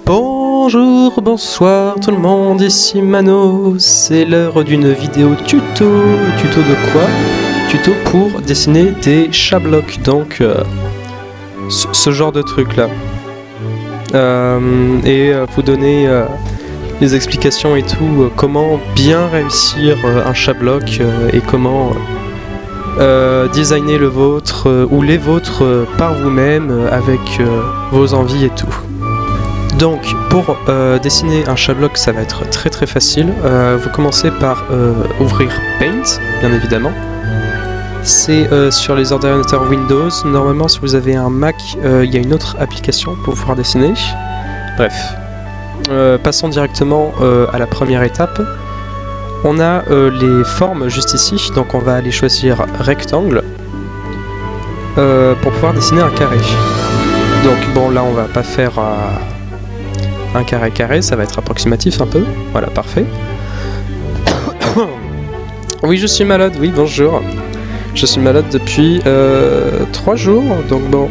Bonjour, bonsoir tout le monde, ici Mano, c'est l'heure d'une vidéo tuto. Tuto de quoi? Tuto pour dessiner des chat-blocs, donc ce genre de truc là. Et vous donner des explications et tout, comment bien réussir un chat-bloc et comment designer le vôtre ou les vôtres par vous-même avec vos envies et tout. Donc pour dessiner un chat-bloc, ça va être très facile. Vous commencez par ouvrir Paint, bien évidemment. C'est sur les ordinateurs Windows. Normalement, si vous avez un Mac, il y a une autre application pour pouvoir dessiner. Bref, passons directement à la première étape. On a les formes juste ici, donc on va aller choisir rectangle pour pouvoir dessiner un carré. Donc bon, là on va pas faire un carré, ça va être approximatif un peu. Voilà, parfait. Oui, je suis malade, oui, bonjour. Je suis malade depuis 3 jours, donc bon.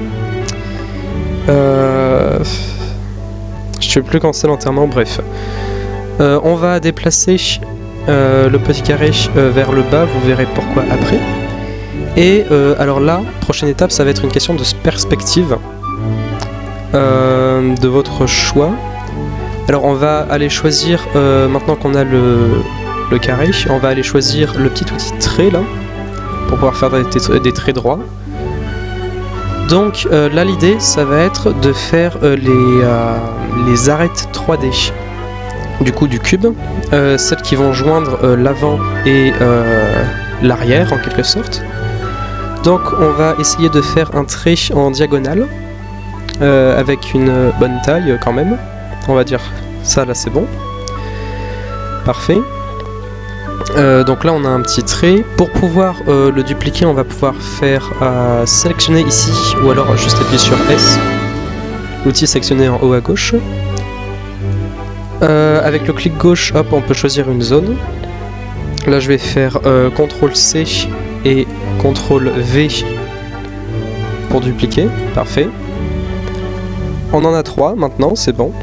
Je sais plus quand c'est l'enterrement, bref. On va déplacer le petit carré vers le bas, vous verrez pourquoi après. Et alors là, prochaine étape, ça va être une question de perspective de votre choix. Alors on va aller choisir, maintenant qu'on a le carré, on va aller choisir le petit outil trait là, pour pouvoir faire des traits droits. Donc là l'idée ça va être de faire les arêtes 3D du coup du cube, celles qui vont joindre l'avant et l'arrière en quelque sorte. Donc on va essayer de faire un trait en diagonale avec une bonne taille quand même. On va dire ça là c'est bon. Parfait. Donc là on a un petit trait. Pour pouvoir le dupliquer, on va pouvoir faire sélectionner ici ou alors juste appuyer sur S. L'outil sélectionné en haut à gauche. Avec le clic gauche, hop, on peut choisir une zone. Là je vais faire CTRL C et CTRL V pour dupliquer. Parfait. On en a 3 maintenant, c'est bon.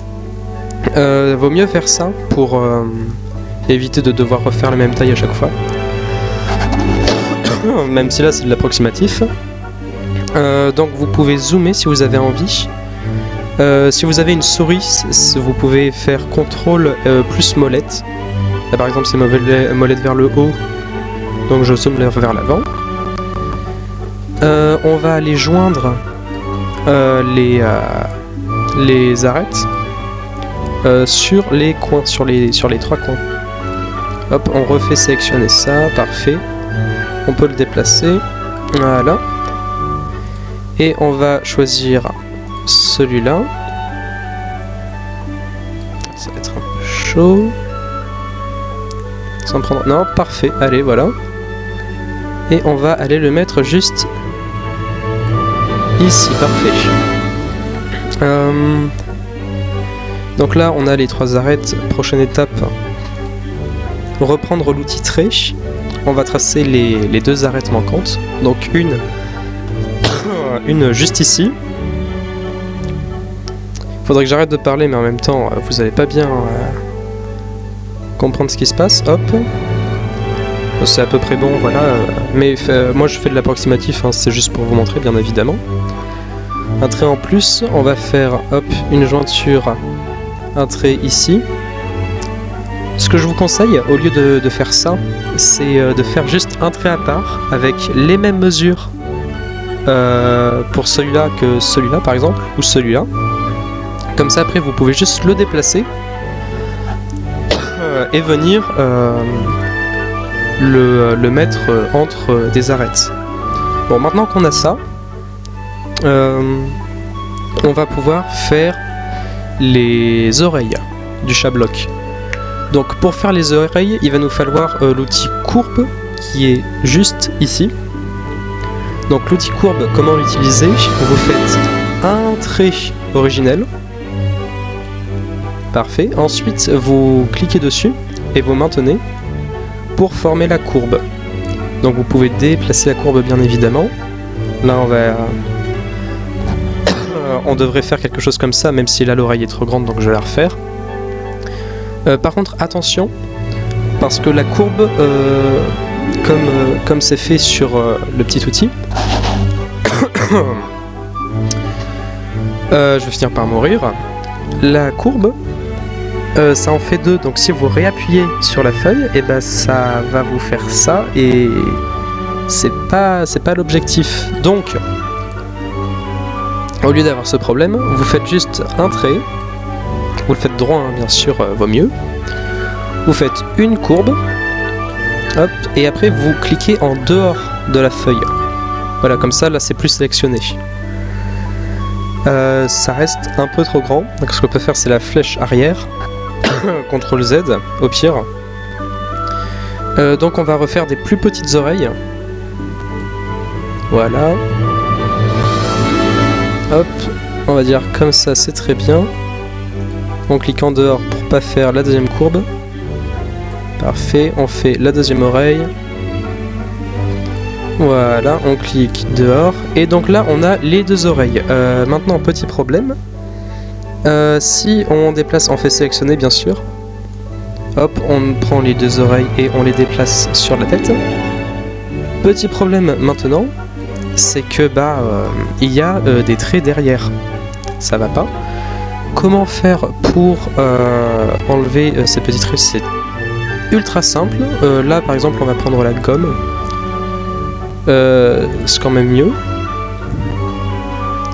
Vaut mieux faire ça pour éviter de devoir refaire la même taille à chaque fois. Même si là c'est de l'approximatif. Donc vous pouvez zoomer si vous avez envie. Si vous avez une souris, vous pouvez faire CTRL plus molette. Là par exemple c'est molette vers le haut, donc je zoome vers l'avant. On va aller joindre les arêtes sur les coins, sur les 3 coins. Hop, on refait sélectionner ça, parfait. On peut le déplacer, voilà. Et on va choisir celui-là. Ça va être un peu chaud. Sans prendre... Non, parfait, allez, voilà. Et on va aller le mettre juste ici, parfait. Donc là, on a les 3 arêtes. Prochaine étape, reprendre l'outil trait. On va tracer les 2 arêtes manquantes. Donc une juste ici. Faudrait que j'arrête de parler, mais en même temps, vous allez pas bien comprendre ce qui se passe. Hop. C'est à peu près bon, voilà. Mais moi, je fais de l'approximatif, hein, c'est juste pour vous montrer, bien évidemment. Un trait en plus, on va faire, hop, une jointure, un trait ici. Ce que je vous conseille, au lieu de faire ça, c'est de faire juste un trait à part, avec les mêmes mesures pour celui-là que celui-là, par exemple, ou celui-là. Comme ça, après, vous pouvez juste le déplacer et venir le mettre entre des arêtes. Bon, maintenant qu'on a ça, on va pouvoir faire les oreilles du chat-bloc. Donc pour faire les oreilles, il va nous falloir l'outil courbe qui est juste ici. Donc l'outil courbe, comment l'utiliser? Vous faites un trait originel. Parfait. Ensuite, vous cliquez dessus et vous maintenez pour former la courbe. Donc vous pouvez déplacer la courbe bien évidemment. Là on devrait faire quelque chose comme ça, même si là l'oreille est trop grande, donc je vais la refaire. Par contre, attention, parce que la courbe, comme c'est fait sur le petit outil, je vais finir par mourir. La courbe, ça en fait deux, donc si vous réappuyez sur la feuille, et ben ça va vous faire ça, et c'est pas l'objectif. Donc, au lieu d'avoir ce problème, vous faites juste un trait, vous le faites droit, hein, bien sûr, vaut mieux. Vous faites une courbe, hop, et après vous cliquez en dehors de la feuille. Voilà, comme ça, là c'est plus sélectionné. Ça reste un peu trop grand, donc ce qu'on peut faire c'est la flèche arrière, CTRL Z au pire. Donc on va refaire des plus petites oreilles. Voilà. Hop, on va dire comme ça, c'est très bien. On clique en dehors pour pas faire la deuxième courbe. Parfait, on fait la deuxième oreille. Voilà, on clique dehors. Et donc là, on a les deux oreilles. Maintenant, petit problème. Si on déplace, on fait sélectionner bien sûr. Hop, on prend les deux oreilles et on les déplace sur la tête. Petit problème maintenant, c'est que il y a des traits derrière. Ça va pas. Comment faire pour enlever ces petits traits? C'est ultra simple. Là par exemple on va prendre la gomme. C'est quand même mieux.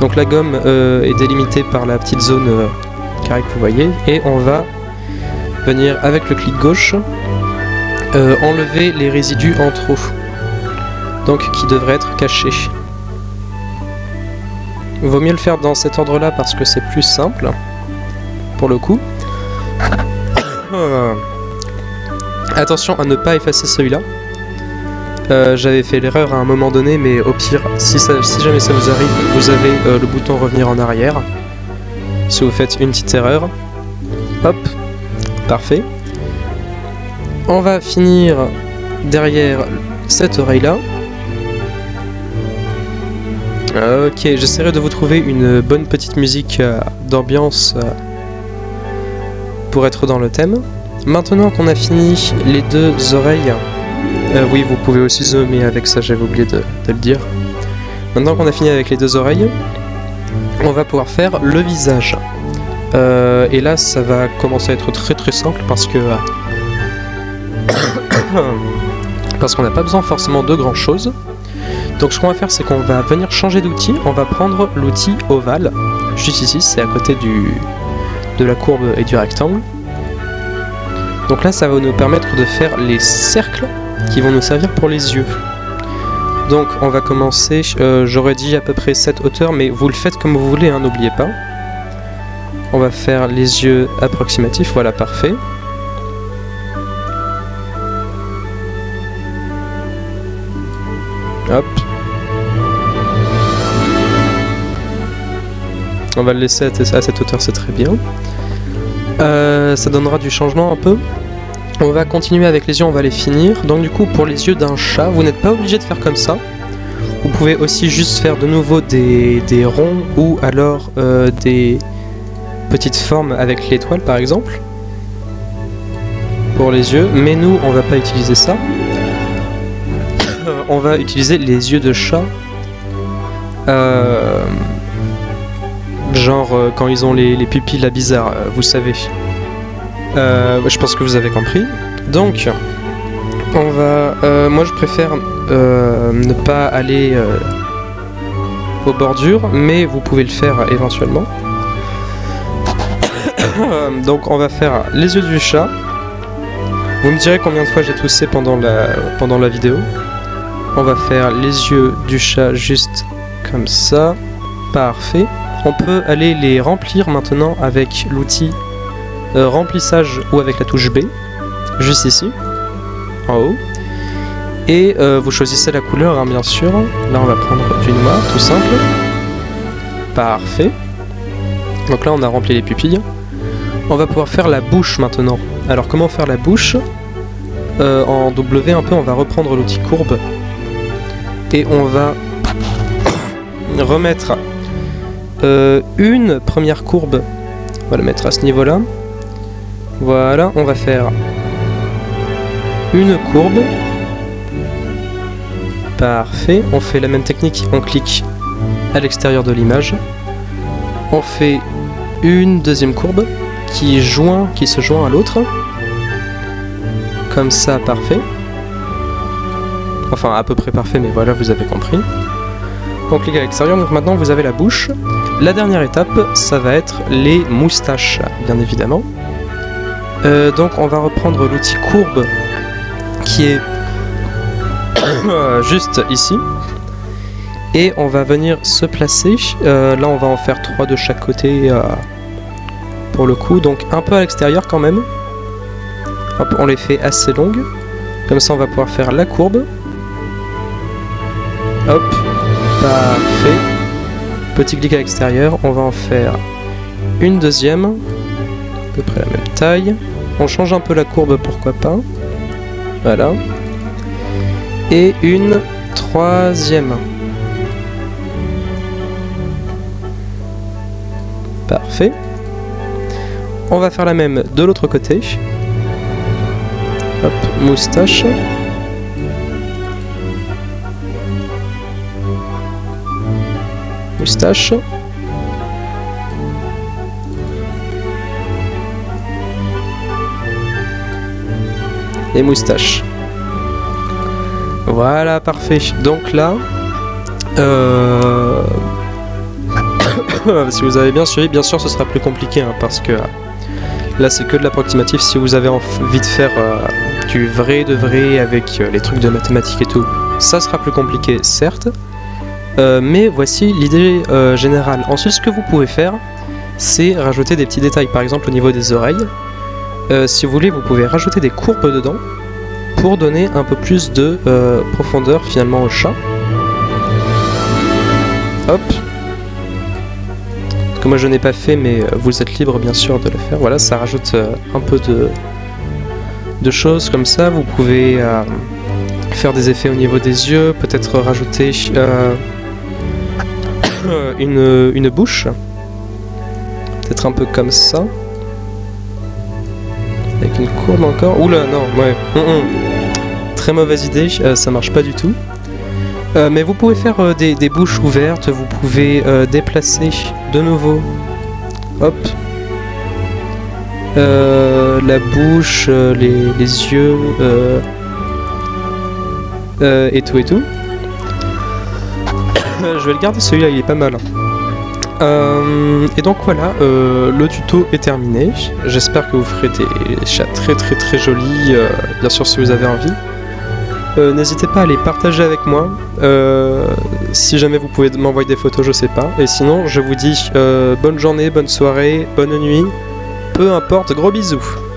Donc la gomme est délimitée par la petite zone carrée que vous voyez. Et on va venir avec le clic gauche enlever les résidus en trop. Donc qui devraient être cachés. Il vaut mieux le faire dans cet ordre là parce que c'est plus simple pour le coup. Attention à ne pas effacer celui-là. J'avais fait l'erreur à un moment donné, mais au pire, si jamais ça vous arrive, vous avez le bouton revenir en arrière. Si vous faites une petite erreur. Hop, parfait. On va finir derrière cette oreille-là. Ok, j'essaierai de vous trouver une bonne petite musique d'ambiance pour être dans le thème. Maintenant qu'on a fini les deux oreilles, oui vous pouvez aussi zoomer avec ça, j'avais oublié de le dire. Maintenant qu'on a fini avec les deux oreilles, on va pouvoir faire le visage. Et là ça va commencer à être très très simple parce que parce qu'on n'a pas besoin forcément de grand chose. Donc ce qu'on va faire c'est qu'on va venir changer d'outil, on va prendre l'outil ovale, juste ici, c'est à côté de la courbe et du rectangle. Donc là ça va nous permettre de faire les cercles qui vont nous servir pour les yeux. Donc on va commencer, j'aurais dit à peu près cette hauteur, mais vous le faites comme vous voulez, hein, n'oubliez pas. On va faire les yeux approximatifs, voilà, parfait. Hop. On va le laisser à cette hauteur, c'est très bien. Ça donnera du changement un peu. On va continuer avec les yeux, on va les finir. Donc du coup, pour les yeux d'un chat, vous n'êtes pas obligé de faire comme ça. Vous pouvez aussi juste faire de nouveau des ronds ou alors des petites formes avec l'étoile par exemple. Pour les yeux, mais nous, on va pas utiliser ça. On va utiliser les yeux de chat. Genre quand ils ont les pupilles là bizarres, vous savez. Je pense que vous avez compris. Donc, on va. Moi, je préfère ne pas aller aux bordures, mais vous pouvez le faire éventuellement. Donc, on va faire les yeux du chat. Vous me direz combien de fois j'ai toussé pendant la vidéo. On va faire les yeux du chat juste comme ça. Parfait. On peut aller les remplir maintenant avec l'outil remplissage ou avec la touche B, juste ici, en haut. Et vous choisissez la couleur, hein, bien sûr. Là on va prendre du noir, tout simple. Parfait. Donc là on a rempli les pupilles. On va pouvoir faire la bouche maintenant. Alors comment faire la bouche? En W un peu, on va reprendre l'outil courbe. Et on va remettre une première courbe. On va le mettre à ce niveau-là. Voilà, on va faire une courbe. Parfait, on fait la même technique, on clique à l'extérieur de l'image. On fait une deuxième courbe qui se joint à l'autre. Comme ça, parfait. Enfin, à peu près parfait, mais voilà, vous avez compris. On clique à l'extérieur, donc maintenant vous avez la bouche. La dernière étape, ça va être les moustaches, bien évidemment. Donc on va reprendre l'outil courbe qui est juste ici. Et on va venir se placer. Là on va en faire 3 de chaque côté pour le coup. Donc un peu à l'extérieur quand même. Hop, on les fait assez longues. Comme ça on va pouvoir faire la courbe. Hop, parfait. Petit clic à l'extérieur, on va en faire une deuxième. À peu près la même taille. On change un peu la courbe, pourquoi pas. Voilà. Et une troisième. Parfait. On va faire la même de l'autre côté. Hop, moustache. Moustache. Et moustache. Voilà, parfait. Donc là, si vous avez bien suivi, bien sûr ce sera plus compliqué hein, parce que là c'est que de l'approximatif. Si vous avez envie de faire du vrai de vrai avec les trucs de mathématiques et tout, ça sera plus compliqué certes, mais voici l'idée générale. Ensuite ce que vous pouvez faire, c'est rajouter des petits détails, par exemple au niveau des oreilles. Si vous voulez, vous pouvez rajouter des courbes dedans pour donner un peu plus de profondeur finalement au chat. Hop. Que moi je n'ai pas fait, mais vous êtes libre bien sûr de le faire. Voilà, ça rajoute un peu de choses comme ça. Vous pouvez faire des effets au niveau des yeux, peut-être rajouter une bouche. Peut-être un peu comme ça. Avec une courbe encore. Oula, non, ouais. Très mauvaise idée, ça marche pas du tout. Mais vous pouvez faire des bouches ouvertes, vous pouvez déplacer de nouveau. Hop. La bouche, les yeux, et tout et tout. Je vais le garder celui-là, il est pas mal. Et donc voilà, le tuto est terminé. J'espère que vous ferez des chats très très très jolis, bien sûr si vous avez envie. N'hésitez pas à les partager avec moi. Si jamais vous pouvez m'envoyer des photos, je sais pas. Et sinon, je vous dis bonne journée, bonne soirée, bonne nuit. Peu importe, gros bisous.